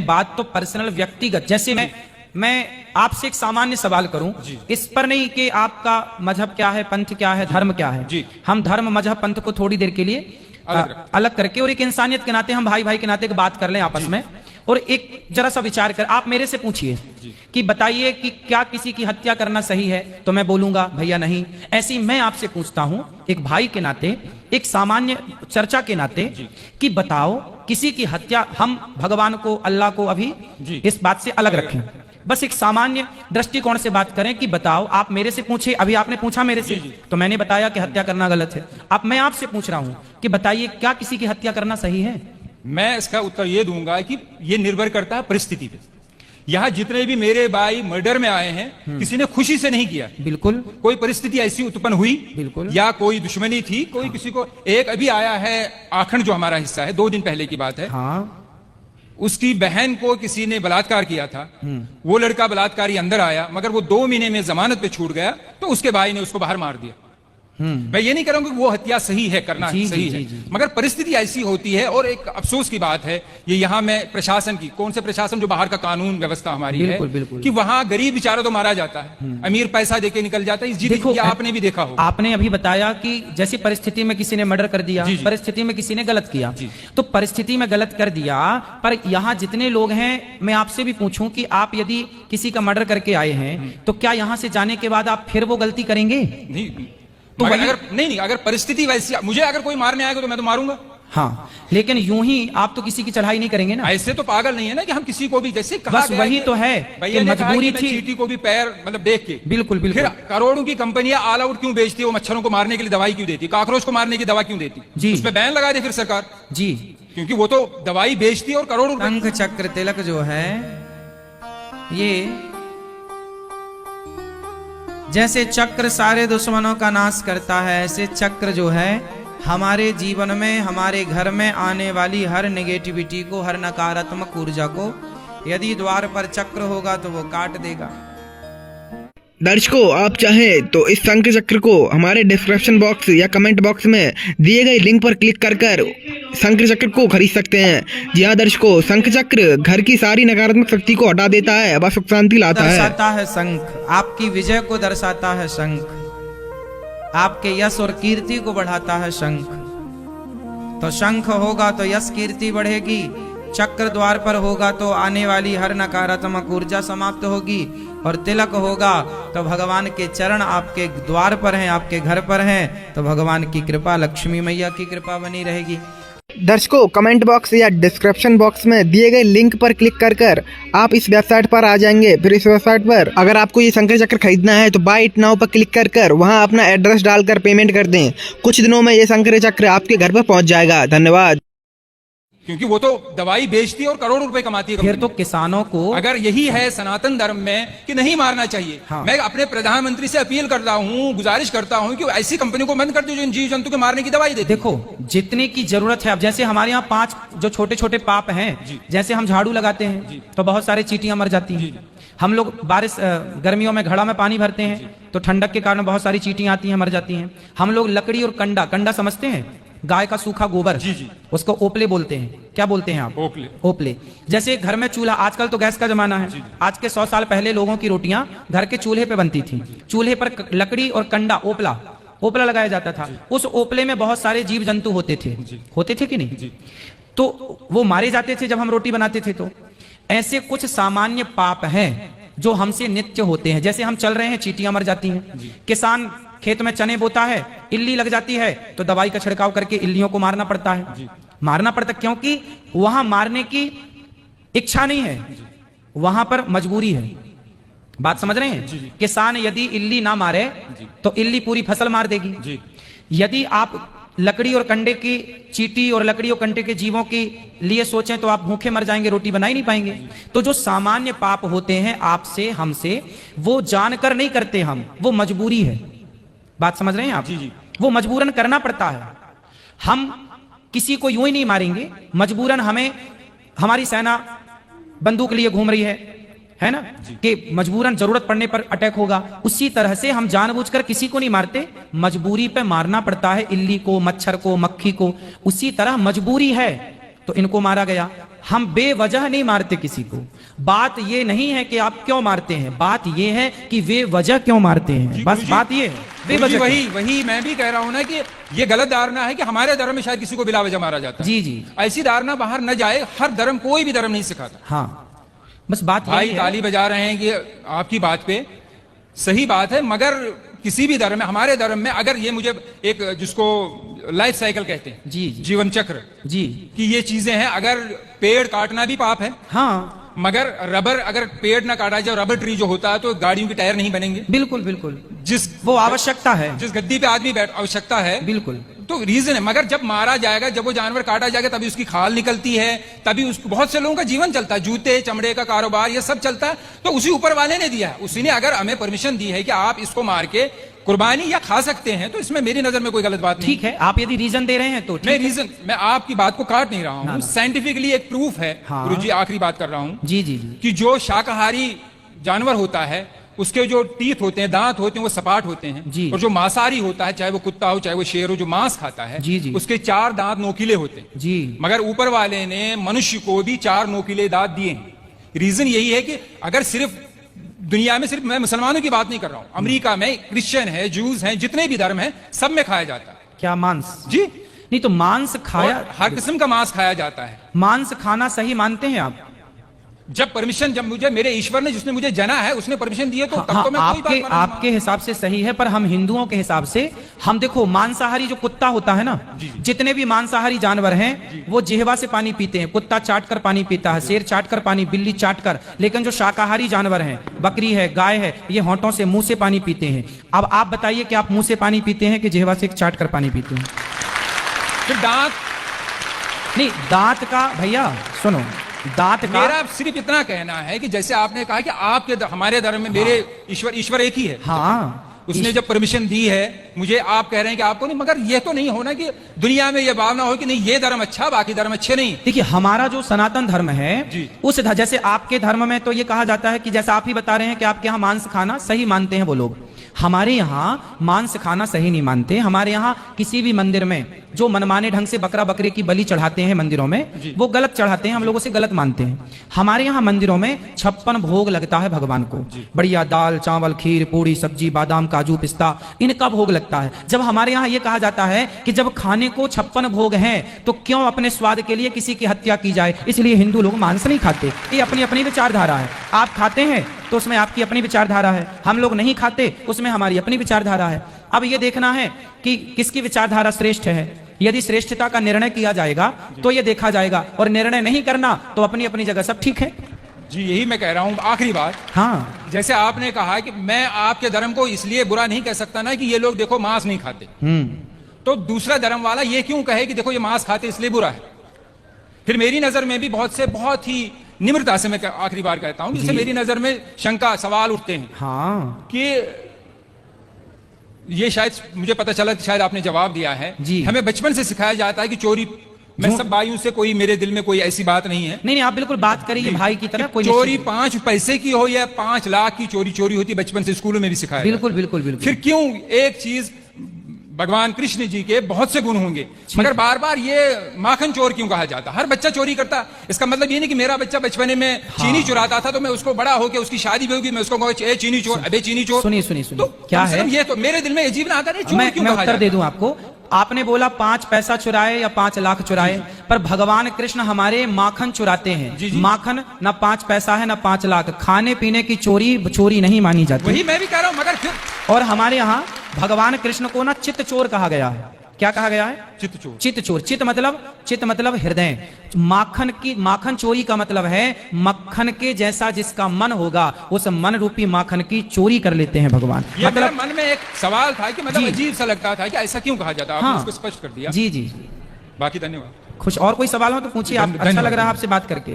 बात तो पर्सनल व्यक्तिगत, जैसे मैं आपसे एक सामान्य सवाल करूं, इस पर नहीं कि आपका मजहब क्या है, पंथ क्या है, धर्म क्या है। हम धर्म मजहब पंथ को थोड़ी देर के लिए अलग करके और एक इंसानियत के नाते, हम भाई भाई के नाते बात कर लें आपस में, और एक जरा सा विचार कर आप मेरे से पूछिए कि बताइए कि क्या किसी की हत्या करना सही है, तो मैं बोलूंगा भैया नहीं। ऐसे ही मैं आपसे पूछता हूं एक भाई के नाते, एक सामान्य चर्चा के नाते, कि बताओ किसी की हत्या, हम भगवान को, अल्लाह को अभी इस बात से अलग रखें, बस एक सामान्य दृष्टिकोण से बात करें कि बताओ, आप मेरे से पूछे, अभी आपने पूछा मेरे से, तो मैंने बताया कि हत्या करना गलत है। अब मैं आपसे पूछ रहा हूं कि बताइए क्या किसी की हत्या करना सही है? मैं इसका उत्तर ये दूंगा कि ये निर्भर करता है परिस्थिति पे। यहाँ जितने भी मेरे भाई मर्डर में आए हैं, किसी ने खुशी से नहीं किया, बिल्कुल, कोई परिस्थिति ऐसी उत्पन्न हुई, बिल्कुल, या कोई दुश्मनी थी, कोई किसी को, एक अभी आया है आखंड जो हमारा हिस्सा है, 2 दिन पहले की बात है, उसकी बहन को किसी ने बलात्कार किया था, वो लड़का बलात्कारी अंदर आया, मगर वो 2 महीने में जमानत पे छूट गया, तो उसके भाई ने उसको बाहर मार दिया। मैं ये नहीं कह रहा हूं कि वो हत्या सही है, करना सही है, मगर परिस्थिति ऐसी होती है। और एक अफसोस की बात है, ये यहाँ मैं प्रशासन की, कौन से प्रशासन, जो बाहर का कानून व्यवस्था हमारी है, कि वहां गरीब बेचारा तो मारा जाता है, अमीर पैसा देके निकल जाता है। इस देखो, आपने भी देखा हो, आपने अभी बताया कि जैसी परिस्थिति में किसी ने मर्डर कर दिया, परिस्थिति में किसी ने गलत किया, तो परिस्थिति में गलत कर दिया, पर यहाँ जितने लोग हैं, मैं आपसे भी पूछूं कि आप यदि किसी का मर्डर करके आए हैं, तो क्या यहाँ से जाने के बाद आप फिर वो गलती करेंगे? नहीं, तो अगर नहीं, अगर परिस्थिति वैसी, मुझे अगर कोई मारने आएगा तो मैं तो मारूंगा। हाँ, लेकिन यूं ही आप तो किसी की चढ़ाई नहीं करेंगे ना। ऐसे तो पागल नहीं है ना कि हम किसी को भी, जैसे कहा बस वही तो है कि मजबूरी थी, चींटी को भी पैर मतलब देख के। बिल्कुल बिल्कुल। फिर करोड़ों की कंपनियां ऑल आउट क्यों बेचती है? वो मच्छरों को मारने के लिए दवाई क्यों देती, कॉकरोच को मारने की दवा क्यों देती जी? उस पर बैन लगा दे फिर सरकार जी, क्योंकि वो तो दवाई बेचती है और करोड़ों। शंख चक्र तिलक जो है, ये जैसे चक्र सारे दुश्मनों का नाश करता है, ऐसे चक्र जो है हमारे जीवन में, हमारे घर में आने वाली हर नेगेटिविटी को, हर नकारात्मक ऊर्जा को, यदि द्वार पर चक्र होगा तो वो काट देगा। दर्शकों, आप चाहें तो इस शंख चक्र को हमारे डिस्क्रिप्शन बॉक्स या कमेंट बॉक्स में दिए गए लिंक पर क्लिक कर शंख चक्र को खरीद सकते हैं। जी हाँ दर्शकों, शंख चक्र घर की सारी नकारात्मक शक्ति को हटा देता है, व सुख शांति लाता है। दर्शाता है शंख, आपकी विजय को दर्शाता है शंख, आपके यश और कीर्ति को बढ़ाता है शंख। तो शंख होगा तो यश कीर्ति बढ़ेगी, चक्र द्वार पर होगा तो आने वाली हर नकारात्मक ऊर्जा समाप्त होगी, और तिलक होगा तो भगवान के चरण आपके द्वार पर हैं, आपके घर पर हैं, तो भगवान की कृपा, लक्ष्मी मैया की कृपा बनी रहेगी। दर्शकों, कमेंट बॉक्स या डिस्क्रिप्शन बॉक्स में दिए गए लिंक पर क्लिक कर आप इस वेबसाइट पर आ जाएंगे। फिर इस वेबसाइट पर अगर आपको ये शंख चक्र खरीदना है तो बाय इट नाउ पर क्लिक कर वहां अपना एड्रेस डालकर पेमेंट कर दें। कुछ दिनों में ये शंख चक्र आपके घर पर पहुंच जाएगा। धन्यवाद। क्योंकि वो तो दवाई बेचती है और करोड़ों रुपए कमाती है। फिर तो किसानों को, अगर यही है सनातन धर्म में कि नहीं मारना चाहिए, मैं अपने प्रधानमंत्री से अपील करता हूँ, गुजारिश करता हूँ कि ऐसी कंपनी को बंद कर दो जो इन जीव जंतु के मारने की दवाई देती। देखो, जितने की जरूरत है, अब जैसे हमारे यहाँ 5 जो छोटे छोटे पाप हैं, जैसे हम झाड़ू लगाते हैं तो बहुत सारे चींटियां मर जाती हैं। हम लोग बारिश, गर्मियों में घड़ा में पानी भरते हैं तो ठंडक के कारण बहुत सारी चींटियां आती हैं, मर जाती हैं। हम लोग लकड़ी और कंडा समझते हैं, गाय का सूखा गोबर, उसको ओपले बोलते हैं। क्या बोलते हैं आप? ओपले। जैसे घर में चूल्हा, आजकल तो गैस का जमाना है, आज के 100 साल पहले लोगों की रोटियां घर के चूल्हे पे बनती थी। चूल्हे पर लकड़ी और कंडा, ओपला लगाया जाता था। उस ओपले में बहुत सारे जीव जंतु होते थे कि नहीं? तो वो मारे जाते थे जब हम रोटी बनाते थे। तो ऐसे कुछ सामान्य पाप हैं जो हमसे नित्य होते हैं। जैसे हम चल रहे हैं, चींटियां मर जाती हैं। किसान खेत में चने बोता है, इल्ली लग जाती है तो दवाई का छिड़काव करके इल्लियों को मारना पड़ता है। क्योंकि वहां मारने की इच्छा नहीं है, वहां पर मजबूरी है। बात समझ रहे हैं? किसान यदि इल्ली ना मारे तो इल्ली पूरी फसल मार देगी। यदि आप लकड़ी और कंडे की, चींटी और लकड़ी और कंडे के जीवों के लिए सोचें तो आप भूखे मर जाएंगे, रोटी बना ही नहीं पाएंगे। तो जो सामान्य पाप होते हैं आपसे, हमसे, वो जानकर नहीं करते हम, वो मजबूरी है। बात समझ रहे हैं आप? वो मजबूरन करना पड़ता है। हम किसी को यूं ही नहीं मारेंगे, मजबूरन हमें, हमारी सेना बंदूक लिए घूम रही है ना, कि मजबूरन जरूरत पड़ने पर अटैक होगा। उसी तरह से हम जानबूझकर किसी को नहीं मारते, मजबूरी पे मारना पड़ता है इल्ली को, मच्छर को, मक्खी को। उसी तरह मजबूरी है तो इनको मारा गया। हम बेवजह नहीं मारते किसी को। बात ये नहीं है कि आप क्यों मारते हैं, बात ये है कि वे वजह क्यों मारते हैं, बस बात ये है बेवजह। वही मैं भी कह रहा हूं ना कि ये गलत धारणा है कि हमारे धर्म में शायद किसी को बिला वजह मारा जाता है। जी जी, ऐसी धारणा बाहर न जाए। हर धर्म, कोई भी धर्म नहीं सिखाता। हाँ, बस बात भाई यही ताली बजा रहे हैं कि आपकी बात पे सही बात है, मगर किसी भी धर्म में, हमारे धर्म में अगर ये मुझे एक जिसको लाइफ साइकिल कहते हैं, जी जी, जीवन चक्र जी, कि ये चीजें हैं। अगर पेड़ काटना भी पाप है, हाँ, मगर रबर, अगर पेड़ ना काटा जाए, रबर ट्री जो होता है, तो गाड़ियों के टायर नहीं बनेंगे। बिल्कुल बिल्कुल, जिस वो आवश्यकता है, जिस गद्दी पे आदमी बैठ, आवश्यकता है, बिल्कुल, तो रीजन है। मगर जब मारा जाएगा, जब वो जानवर काटा जाएगा, तभी उसकी खाल निकलती है, तभी उसको बहुत से लोगों का जीवन चलता है, जूते चमड़े का कारोबार ये सब चलता है। तो उसी ऊपर वाले ने दिया है, उसी ने अगर हमें परमिशन दी है कि आप इसको मार के कुर्बानी या खा सकते हैं, तो इसमें मेरी नजर में कोई गलत बात नहीं। ठीक है, आप यदि रीजन दे रहे हैं तो मैं रीजन, मैं आपकी बात को काट नहीं रहा हूं, ना। साइंटिफिकली एक प्रूफ है। हाँ। गुरुजी आखिरी बात कर रहा हूं जी जी जी, कि जो शाकाहारी जानवर होता है, उसके जो टीथ होते हैं, दांत होते हैं, वो सपाट होते हैं। जी। और जो मांसाहारी होता है, चाहे वो कुत्ता हो चाहे वो शेर हो, जो मांस खाता है, जी जी, उसके 4 दांत नोकीले होते हैं। जी, मगर ऊपर वाले ने मनुष्य को भी 4 नोकीले दांत दिए हैं। रीजन यही है कि अगर सिर्फ दुनिया में, सिर्फ मैं मुसलमानों की बात नहीं कर रहा हूं, अमेरिका में क्रिश्चियन है, जूस हैं, जितने भी धर्म हैं, सब में खाया जाता है। क्या मांस? जी नहीं तो मांस खाया, और हर किस्म का मांस खाया जाता है। मांस खाना सही मानते हैं आप? जब परमिशन, जब मुझे मेरे ईश्वर ने, जिसने मुझे जना है, उसने परमिशन दी है, तो तब हाँ, तो मैं कोई बात आपके मानूंगा। आपके हिसाब से सही है, पर हम हिंदुओं के हिसाब से, हम देखो मांसाहारी जो कुत्ता होता है ना, जितने भी मांसाहारी जानवर हैं वो जिह्वा से पानी पीते हैं। कुत्ता चाट कर पानी पीता है, शेर चाट कर पानी, बिल्ली चाट कर। लेकिन जो शाकाहारी जानवर हैं, बकरी है, गाय है, ये होंठों से, मुंह से पानी पीते हैं। अब आप बताइए कि आप मुंह से पानी पीते हैं कि जिह्वा से चाट कर पानी पीते हैं? फिर दांत, नहीं, दांत का भैया सुनो, दांत का, मेरा सिर्फ इतना कहना है कि जैसे आपने कहा कि आपके हमारे धर्म में मेरे ईश्वर एक ही है। हाँ, उसने जब परमिशन दी है मुझे, आप कह रहे हैं कि आपको नहीं, मगर ये तो नहीं होना कि दुनिया में ये भावना हो कि नहीं ये धर्म अच्छा, बाकी धर्म अच्छे नहीं। देखिए हमारा जो सनातन धर्म है, उस जैसे आपके धर्म में तो ये कहा जाता है कि जैसा आप ही बता रहे हैं कि आपके यहाँ मांस खाना सही मानते हैं वो लोग, हमारे यहाँ मांस खाना सही नहीं मानते। हमारे यहाँ किसी भी मंदिर में जो मनमाने ढंग से बकरा बकरे की बलि चढ़ाते हैं मंदिरों में, वो गलत चढ़ाते हैं, हम लोग उसे गलत मानते हैं। हमारे यहाँ मंदिरों में 56 भोग लगता है भगवान को, बढ़िया दाल चावल खीर पूड़ी सब्जी बादाम काजू पिस्ता, इनका भोग लगता है। जब हमारे यहाँ ये कहा जाता है कि जब खाने को 56 भोग हैं तो क्यों अपने स्वाद के लिए किसी की हत्या की जाए, इसलिए हिंदू लोग मांस नहीं खाते। ये अपनी अपनी विचारधारा है। आप खाते हैं तो उसमें आपकी अपनी विचारधारा है, हम लोग नहीं खाते उसमें हमारी अपनी विचारधारा है। अब ये देखना है कि किसकी विचारधारा श्रेष्ठ है। यदि श्रेष्ठता का निर्णय किया जाएगा तो ये देखा जाएगा, और निर्णय नहीं करना तो अपनी अपनी जगह सब ठीक है। जी यही मैं कह रहा हूं। आखिरी बात, हाँ, जैसे आपने कहा कि मैं आपके धर्म को इसलिए बुरा नहीं कह सकता ना कि ये लोग देखो मांस नहीं खाते, तो दूसरा धर्म वाला ये क्यों कहे कि देखो ये मांस खाते इसलिए बुरा है। फिर मेरी नजर में भी बहुत ही निम्रता से मैं आखिरी बार कहता हूं, जिससे मेरी नजर में शंका सवाल उठते हैं। हाँ, कि ये शायद मुझे पता चला, शायद आपने जवाब दिया है। जी, हमें बचपन से सिखाया जाता है कि चोरी, मैं सब भाइयों से, कोई मेरे दिल में कोई ऐसी बात नहीं है। नहीं, आप बिल्कुल बात करिए भाई की तरह। कोई चोरी 5 पैसे की हो या 5 लाख की चोरी होती, बचपन से स्कूलों में भी सिखाया। बिल्कुल बिल्कुल बिल्कुल। फिर क्यों एक चीज, भगवान कृष्ण जी के बहुत से गुण होंगे, मगर बार बार ये माखन चोर क्यों कहा जाता? हर बच्चा चोरी करता। इसका मतलब ये नहीं कि मेरा बच्चा बचपने में चीनी चुराता था तो मैं उसको बड़ा होकर उसकी शादी भी होगी मैं उसको कहूँ चीनी चोर, अबे चीनी चोर। सुनिए सुनिए सुनिए, क्या है ये तो मेरे दिल में अजीब ना आता है, चोर क्यों मैं कहा उत्तर दे दूं आपको। आपने बोला 5 पैसा चुराए या 5 लाख चुराए, पर भगवान कृष्ण हमारे माखन चुराते हैं। माखन ना 5 पैसा है ना 5 लाख। खाने पीने की चोरी नहीं मानी जाती। वही मैं भी कह रहा हूं, मगर फिर और हमारे यहाँ भगवान कृष्ण को ना चित्त चोर कहा गया है। क्या कहा गया है? चित्त चोर। चित्त चोर, चित्त मतलब हृदय। माखन चोरी का मतलब है मक्खन के जैसा जिसका मन होगा उस मन रूपी माखन की चोरी कर लेते हैं भगवान। मतलब मन में एक सवाल था कि मतलब अजीब सा लगता था कि ऐसा क्यों कहा जाता है। आपने उसको स्पष्ट कर दिया। जी जी, बाकी धन्यवाद। कुछ और कोई सवाल हो तो पूछिए, आप अच्छा लग रहा है आपसे बात करके।